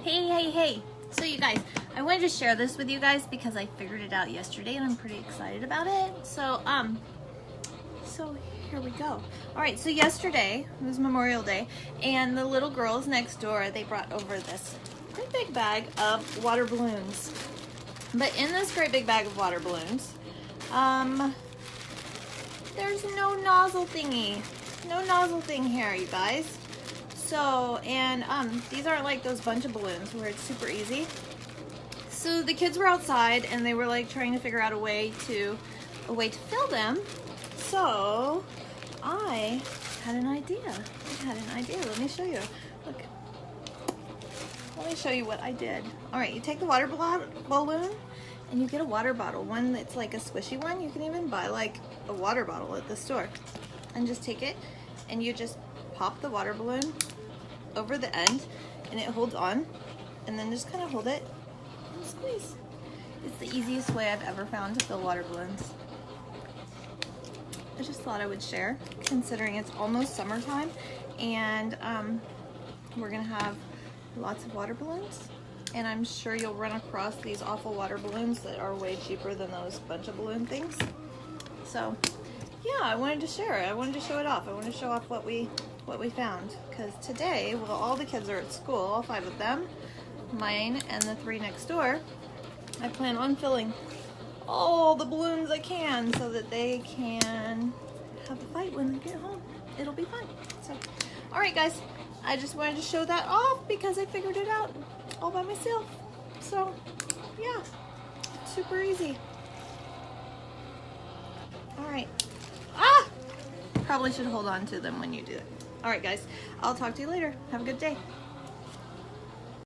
Hey. So you guys, I wanted to share this with you guys because I figured it out yesterday and I'm pretty excited about it. So here we go. All right, so yesterday was Memorial Day and the little girls next door, they brought over this great big bag of water balloons. But in this great big bag of water balloons, there's no nozzle thingy. No nozzle thing here, you guys. So, and these aren't like those bunch of balloons where it's super easy. So the kids were outside and they were like trying to figure out a way to fill them. So I had an idea. Let me show you. Look. Let me show you what I did. All right, you take the water balloon and you get a water bottle, one that's like a squishy one. You can even buy like a water bottle at the store. And just take it and you just pop the water balloon over the end and it holds on, and then just kind of hold it and squeeze. It's the easiest way I've ever found to fill water balloons. I just thought I would share, considering it's almost summertime and we're gonna have lots of water balloons, and I'm sure you'll run across these awful water balloons that are way cheaper than those bunch of balloon things. So yeah, I wanted to share it. I wanted to show it off. I wanted to show off what we found, because today, well, all the kids are at school, all 5 of them, mine and the 3 next door. I plan on filling all the balloons I can so that they can have a fight when they get home. It'll be fun. So, all right, guys, I just wanted to show that off because I figured it out all by myself. So, yeah, super easy. All right. Probably should hold on to them when you do it. All right, guys, I'll talk to you later. Have a good day.